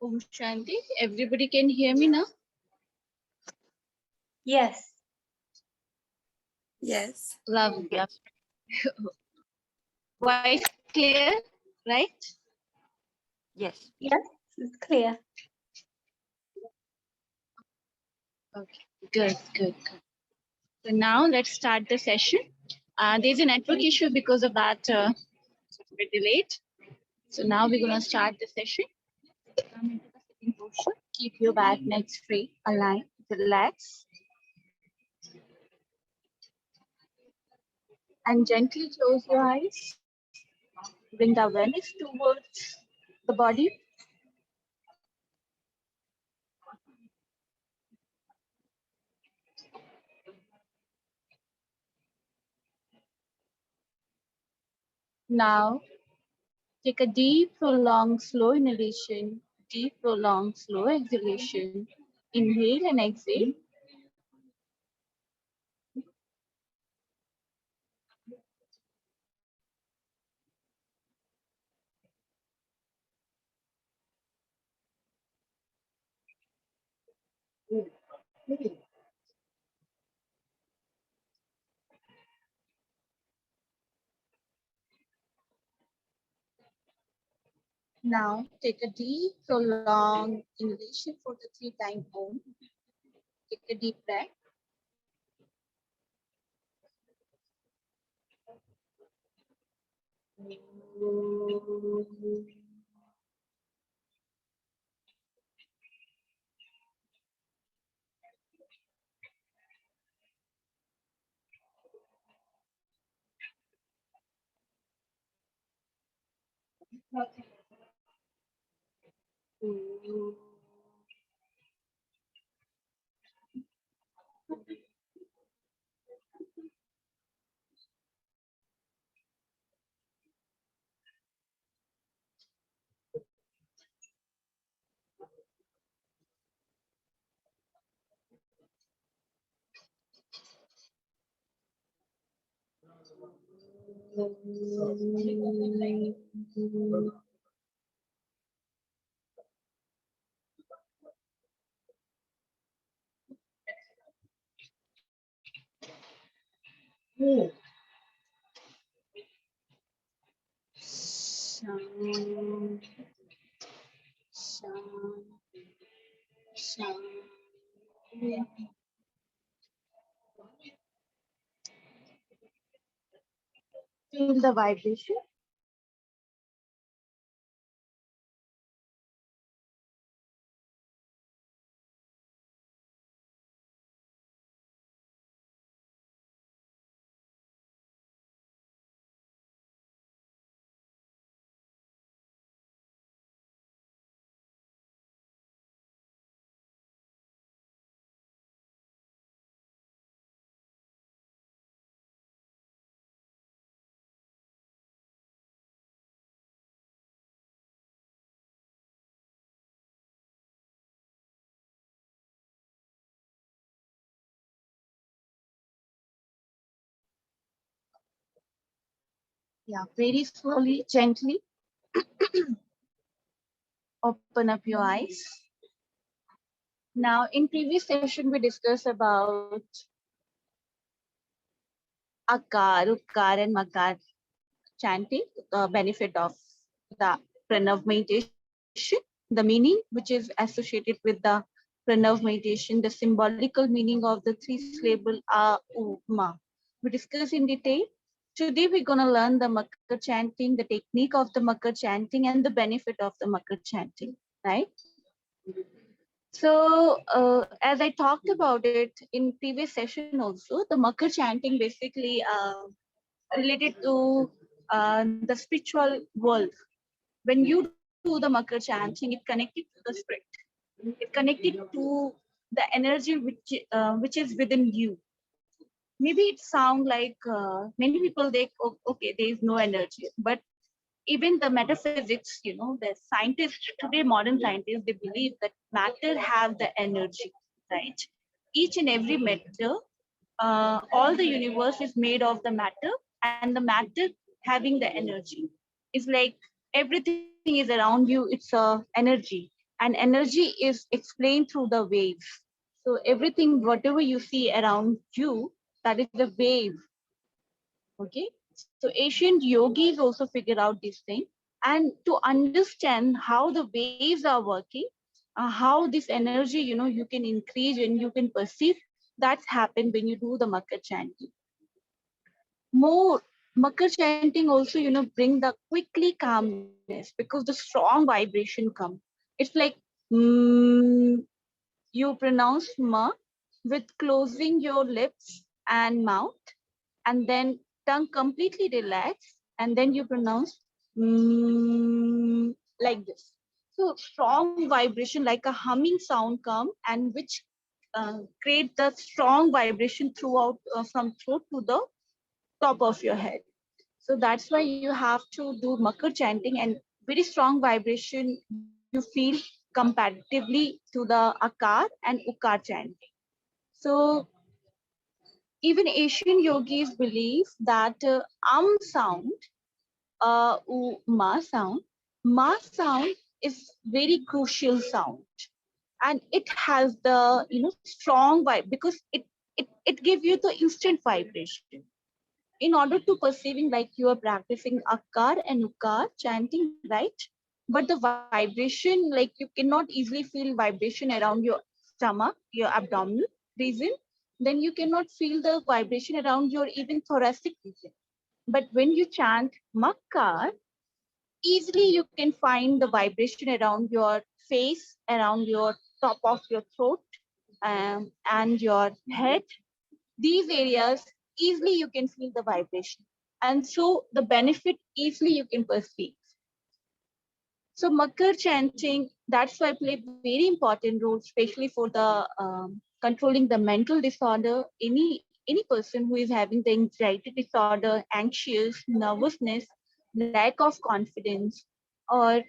Om Shanti. Everybody can hear me now? Yes. Yes. Lovely. Voice clear, right? Yes. Yes, it's clear. Okay. Good. So now let's start the session. There's a network issue because of that. We're delayed. So now we're gonna start the session. Come into the sitting posture. Keep your back neck straight, aligned, relax, and gently close your eyes. Bring the awareness towards the body. Now take a deep, prolonged, slow inhalation, deep, prolonged, slow exhalation. Inhale and exhale. Now take a deep, prolonged inhalation for the 3 times Om. Take a deep breath. Sham, sham, sham. Feel the vibration. Yeah, very slowly, gently open up your eyes. Now, in previous session, we discussed about Akar, Utkar, and Makar chanting, the benefit of the Pranav meditation, the meaning which is associated with the Pranav meditation, the symbolical meaning of the 3 syllable A, U, Ma. We discuss in detail. Today, we're going to learn the Makar chanting, the technique of the Makar chanting, and the benefit of the Makar chanting, right? So, as I talked about it in previous session also, the Makar chanting basically related to the spiritual world. When you do the Makar chanting, it connected to the spirit. It connected to the energy which is within you. Maybe it sound like many people they okay, there is no energy, but even the metaphysics, the scientists today, modern scientists, they believe that matter have the energy, right? Each and every matter, all the universe is made of the matter, and the matter having the energy is like everything is around you. It's a energy. and energy is explained through the waves. So everything, whatever you see around you, that is the wave. Okay. So ancient yogis also figure out this thing. And to understand how the waves are working, how this energy, you can increase and you can perceive, that's happened when you do the Makar chanting. More Makar chanting also, bring the quickly calmness because the strong vibration come. It's like mm, you pronounce ma with closing your lips and mouth, and then tongue completely relaxed, and then you pronounce like this. So strong vibration like a humming sound come, and which create the strong vibration throughout from throat to the top of your head. So that's why you have to do Makar chanting, and very strong vibration you feel comparatively to the Akar and Ukar chanting. So even Asian yogis believe that sound, ma sound is very crucial sound, and it has the strong vibe because it gives you the instant vibration. In order to perceiving like you are practicing Akkar and Ukkar chanting, right? But the vibration, like you cannot easily feel vibration around your stomach, your abdominal region, then you cannot feel the vibration around your even thoracic region. But when you chant Makkar, easily you can find the vibration around your face, around your top of your throat, and your head. These areas, easily you can feel the vibration, and so the benefit easily you can perceive. So Makar chanting, that's why play very important role, especially for the controlling the mental disorder. Any person who is having the anxiety disorder, anxious, nervousness, lack of confidence, or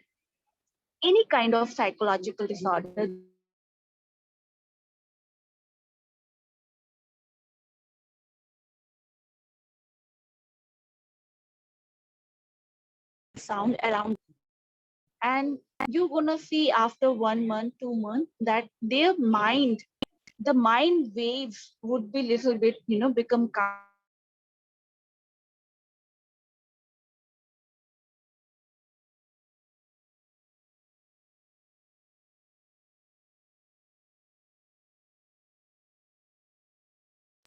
any kind of psychological disorder, they can use Makar chanting to sound around, and you're gonna see after 1 month, 2 months, that their mind, the mind waves would be little bit become calmer, and they can perceive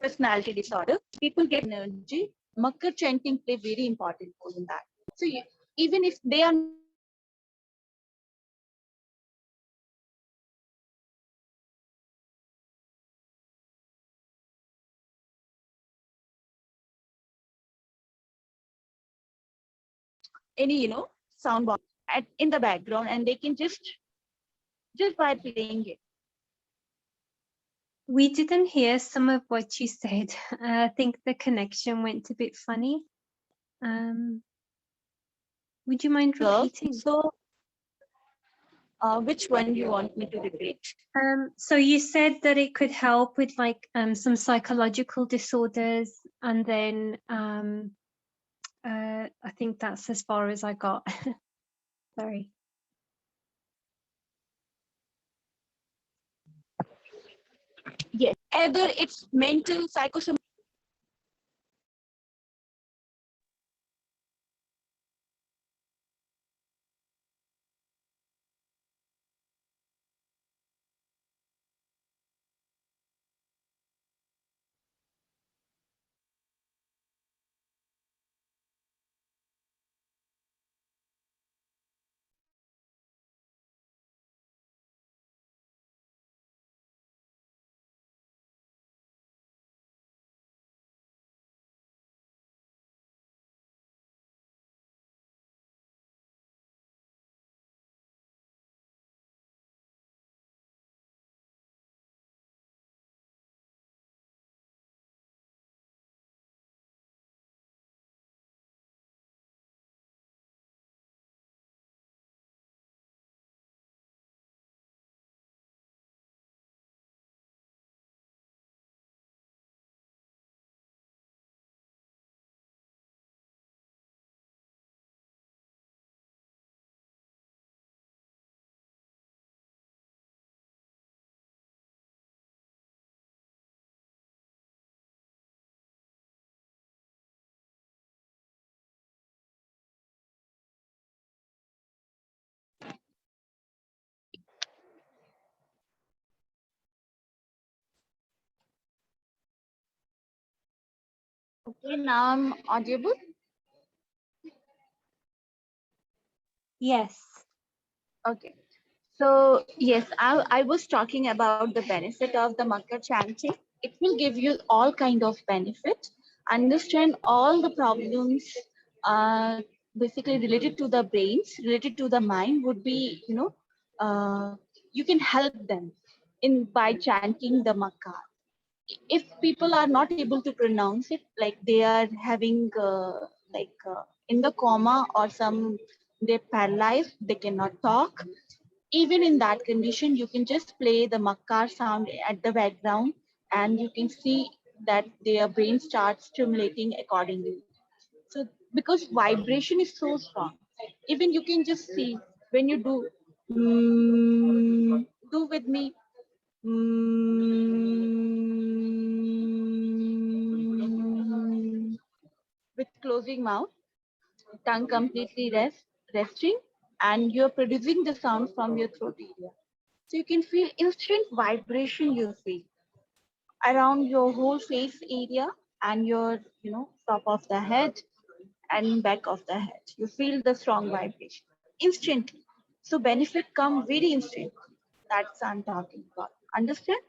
personality disorder. People get energy. Makar chanting play very important role in that. So even if they are not having any sound box in the background, and they can just by playing it. We didn't hear some of what you said. I think the connection went a bit funny. Would you mind repeating? So which one you want me to repeat? So you said that it could help with like some psychological disorders, and then I think that's as far as I got. Sorry. Yes, either it's mental, psychosomatic. Okay, now I'm audible. Yes. Okay. So yes, I was talking about the benefit of the Makar chanting. It will give you all kind of benefit. Understand all the problems basically related to the brains, related to the mind would be, you can help them in by chanting the Makar. If people are not able to pronounce it, like they are having in the coma or some they're paralyzed, they cannot talk, even in that condition, you can just play the makar sound at the background and you can see that their brain starts stimulating accordingly. So because vibration is so strong, even you can just see when you do, do with me, with closing mouth, tongue completely resting, and you're producing the sound from your throat area. So you can feel instant vibration you feel around your whole face area and your, top of the head and back of the head. You feel the strong vibration instantly. So benefit come very instant. That's I'm talking about. Understand?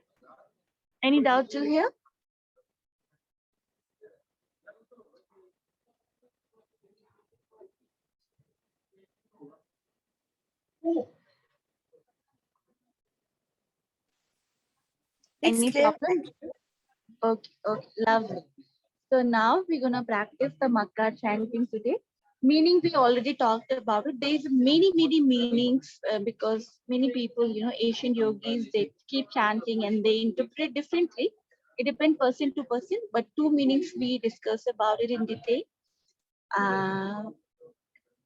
Any doubts till here? It's Any clear. problem? Okay, okay, lovely. So now we're gonna practice the Makar chanting today. Meaning we already talked about it. There's many meanings because many people, Asian yogis, they keep chanting and they interpret differently. It depends person to person, but two meanings we discuss about it in detail. Uh,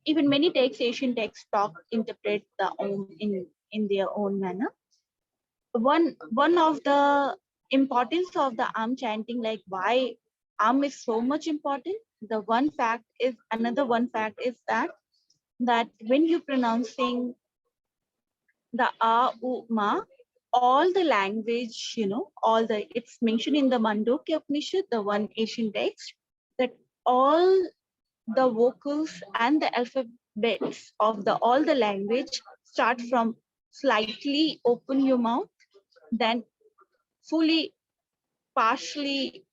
Even many texts, Asian texts talk, interpret the Om in their own manner. One of the importance of the arm chanting, like why arm is so much important, the one fact is another one fact is that when you pronouncing the ma, all the language, all the it's mentioned in the Mandukya Upanishad, the one Asian text, that all the vocals and the alphabets of the all the language start from slightly open your mouth, then fully partially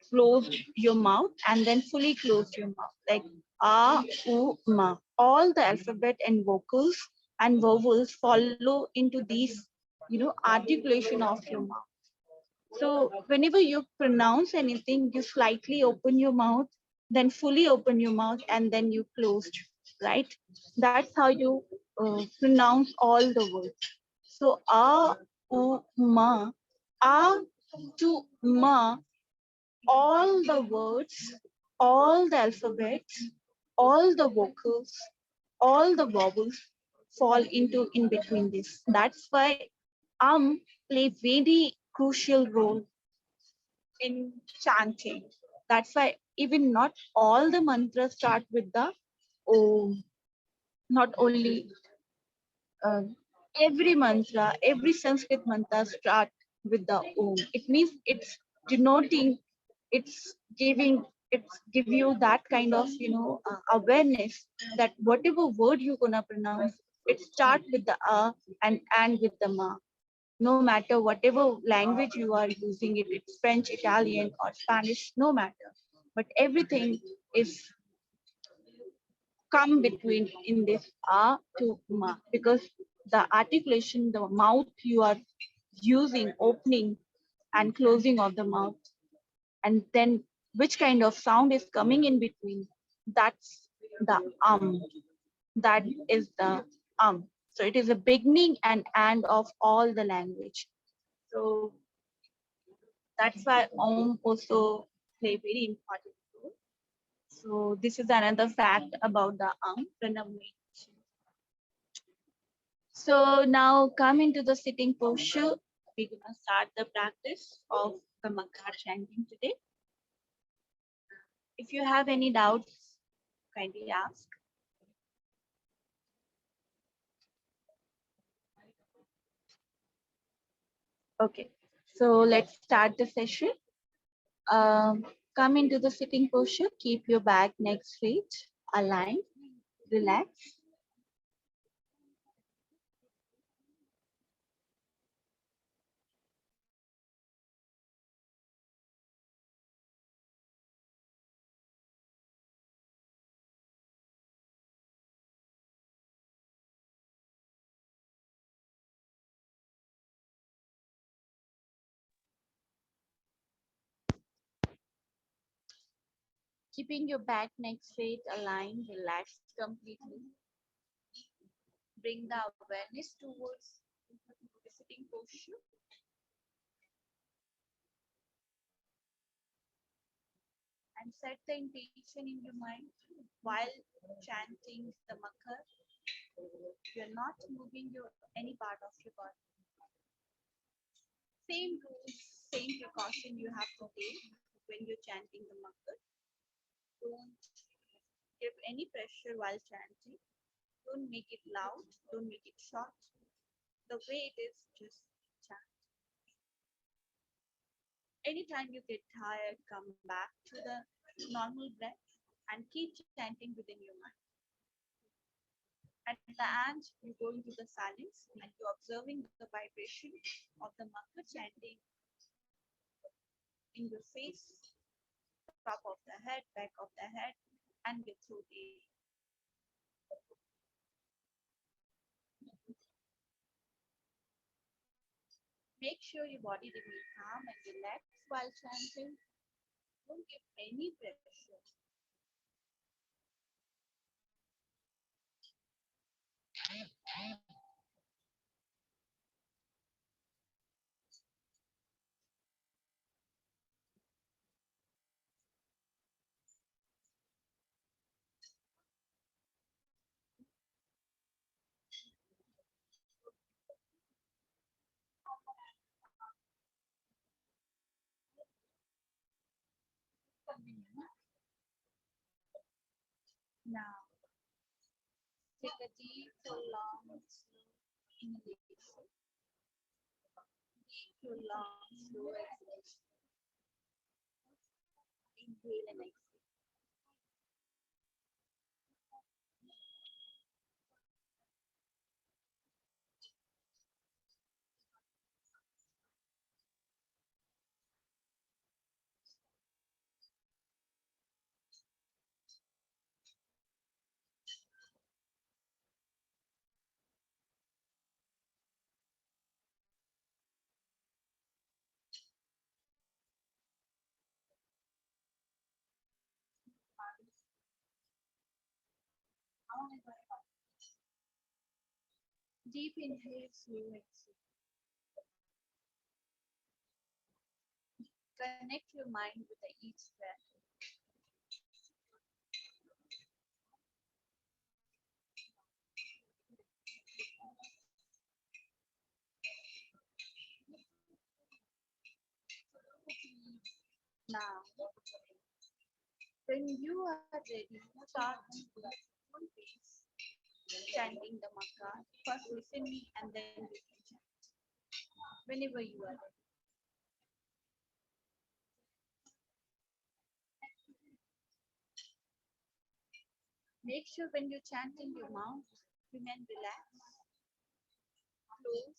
closed your mouth and then fully closed your mouth, like ma. All the alphabet and vocals and vowels follow into these, articulation of your mouth. So whenever you pronounce anything, you slightly open your mouth, then fully open your mouth, and then you closed, right? That's how you pronounce all the words. So ma, to ma, all the words, all the alphabets, all the vocals, all the vowels fall into in between this. That's why play very crucial role in chanting. That's why even not all the mantras start with the Om. Not only uh, every mantra, every Sanskrit mantra start with the Om. It means it's denoting, it's giving, it's give you that kind of, awareness that whatever word you're gonna pronounce, it start with the and with the ma. No matter whatever language you are using it, it's French, Italian, or Spanish, no matter. But everything is come between in this to ma, because the articulation, the mouth you are using, opening and closing of the mouth, and then which kind of sound is coming in between, that's the that is the so it is a beginning and end of all the language. So that's why Om also play very important role. So this is another fact about the pronunciation. So now come into the sitting posture. We're gonna start the practice of the Makar chanting today. If you have any doubts, kindly ask. Okay, so let's start the session. Come into the sitting posture. Keep your back, neck straight, aligned, relax. Keeping your back, neck straight, aligned, relaxed completely. Bring the awareness towards the sitting posture. And set the intention in your mind while chanting the makar. You're not moving your any part of your body. Same rules, same precaution you have to take when you're chanting the makar. Don't give any pressure while chanting. Don't make it loud. Don't make it short. The way it is, just chant. Anytime you get tired, come back to the normal breath and keep chanting within your mind. At the end, you go into the silence and you're observing the vibration of the mantra chanting in your face, top of the head, back of the head, and your throat area. Make sure your body remains calm and relaxed while chanting. Don't give any pressure. Now, take a deep, long, slow inhalation. Deep, long, slow exhalation. Inhale and exhale. Deep inhale, slow exhale. Connect your mind with the each breath. Now, when you are ready, start your own pace, chanting the mantra. First listen me and then you can chant. Whenever you are ready. Make sure when you're chanting your mouth, remain relaxed, close.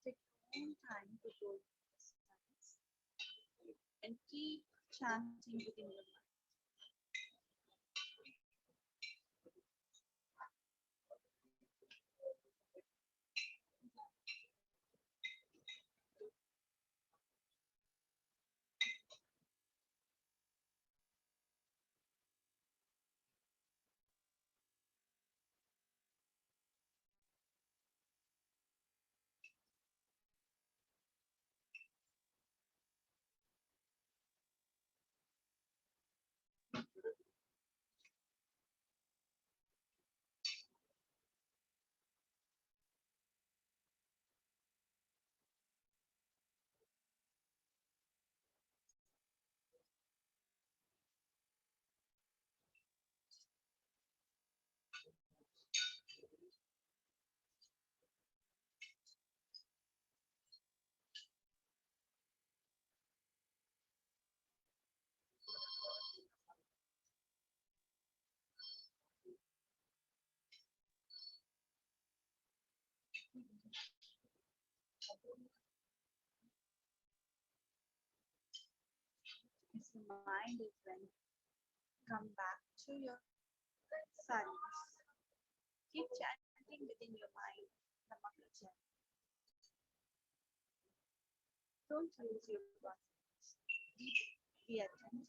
Take your own time to go and keep chanting within your mind. mind is when come back to your silence. Keep chanting within your mind the Makar chant. Don't lose your process. Be attentive.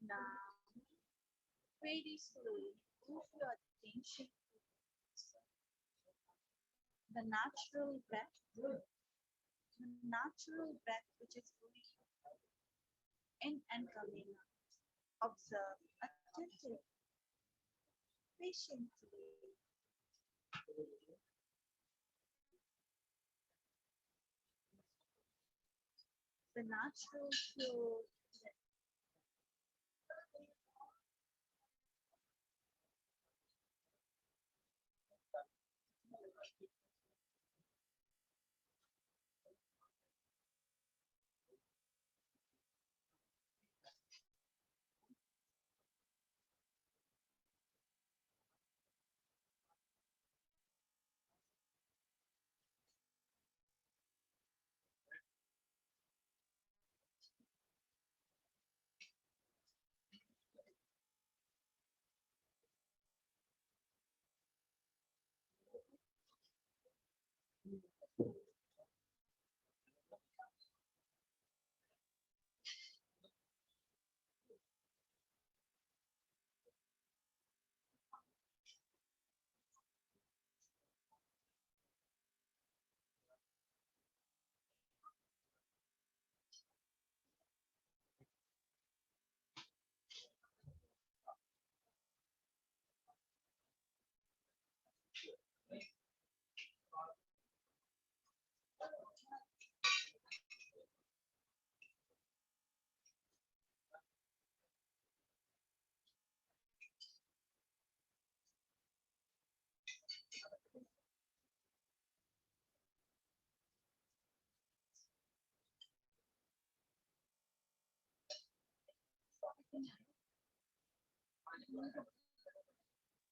Now, very slowly, move your attention to the natural breath, which is going in and coming out. Observe attentively, patiently. The natural flow.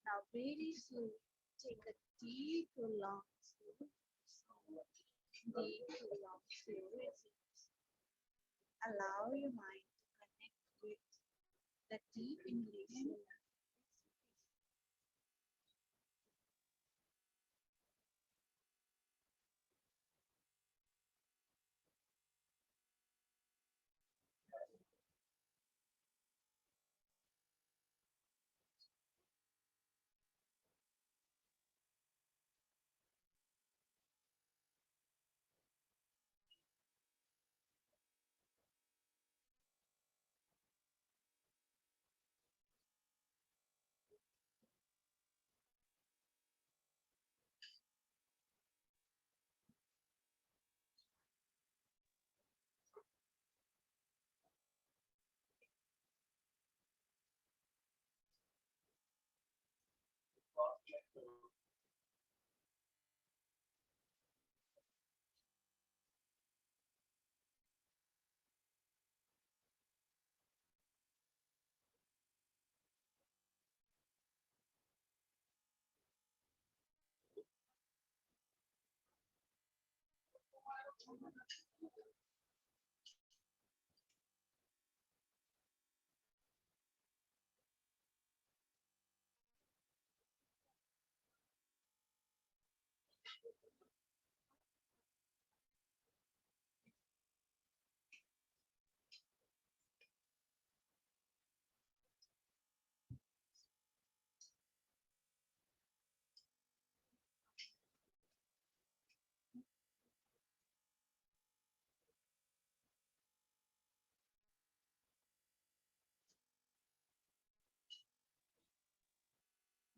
Now, very slowly, take a deep, long, slow, deep, long, slow exhale. Allow your mind to connect with the deep inhalation.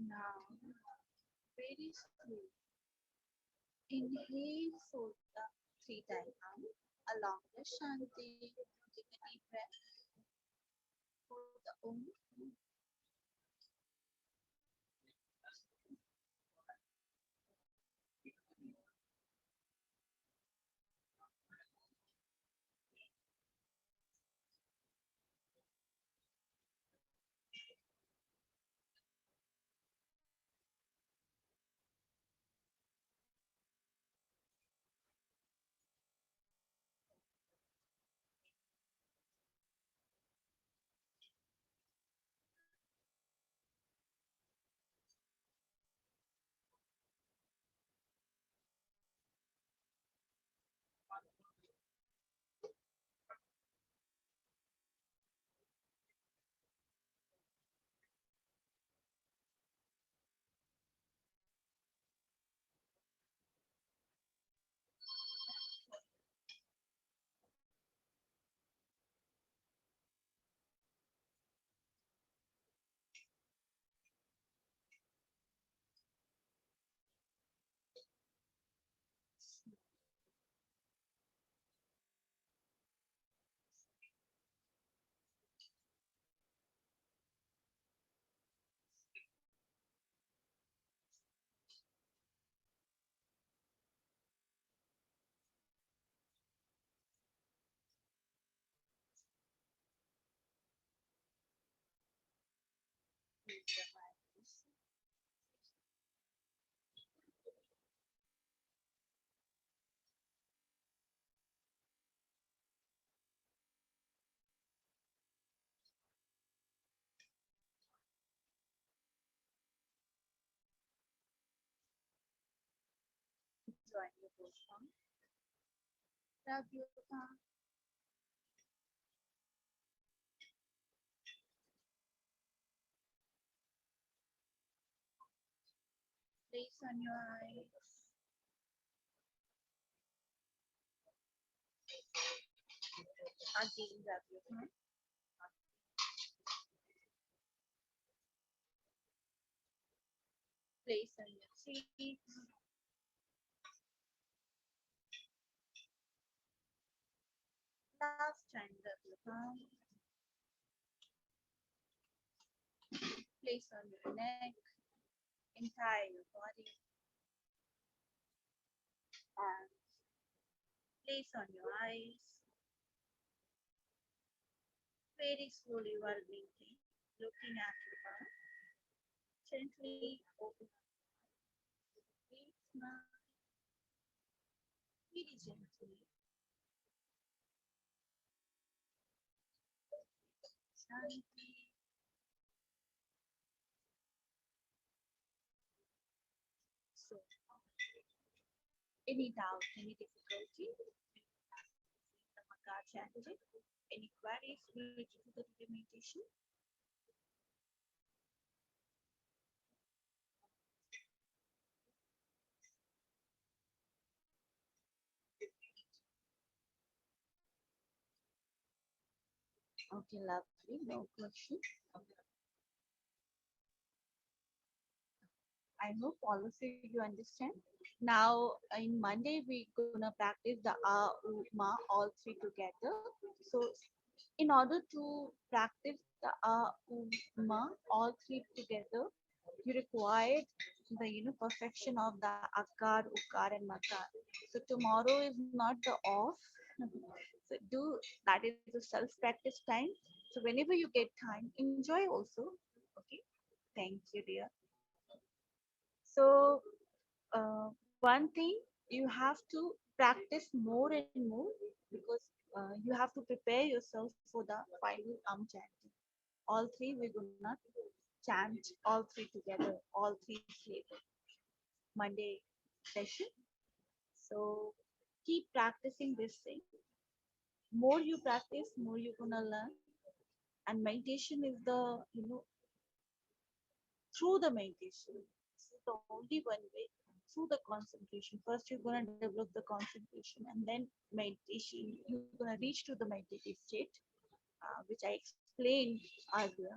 Now, very slow. Inhale for the 3 times along the Shanti. Take a deep breath for the Om. Join your postpone. Rub your palm. Place on your eyes. Again, rub your palm. Place on your cheeks. Last time, rub your palm. Place on your neck, entire your body, and place on your eyes. Very slowly while blinking, looking at your palm. Gently open up. Big smile. Very gently. Shanti. So, any doubt, any difficulty, the Makar chanting, any queries related to the meditation? Okay, lovely, no question. I hope all of you understand. Now, in Monday, we're gonna practice the Ma all three together. So, in order to practice the Ma all three together, you required the perfection of the Akar, Ukar, and Makar. So tomorrow is not the off. So do that is the self practice time. So whenever you get time, enjoy also. Okay. Thank you, dear. So one thing you have to practice more and more because you have to prepare yourself for the final chanting. All three we're gonna chant all three together, all three flavors. Monday session. So keep practicing this thing. More you practice, more you're gonna learn. And meditation is the, through the meditation. This is the only one way, through the concentration. First, you're going to develop the concentration, and then meditation. You're going to reach to the meditative state, which I explained earlier.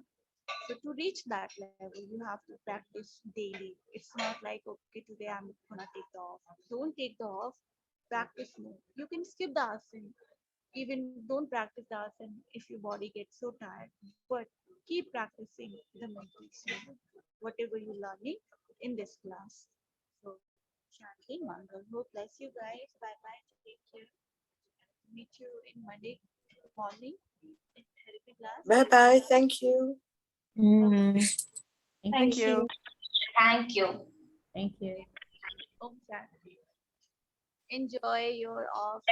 So to reach that level, you have to practice daily. It's not like, okay, today I'm going to take the off. Don't take the off. Practice more. You can skip the asana. Even don't practice the asana if your body gets so tired. But keep practicing the meditation, whatever you're learning in this class. So, Shanti, Mangal, hope bless you guys. Bye bye. Take care. Meet you in Monday morning in therapy class. Bye-bye. Thank you. Thank you. Thank you. Thank you. Om Shanti. Enjoy your off.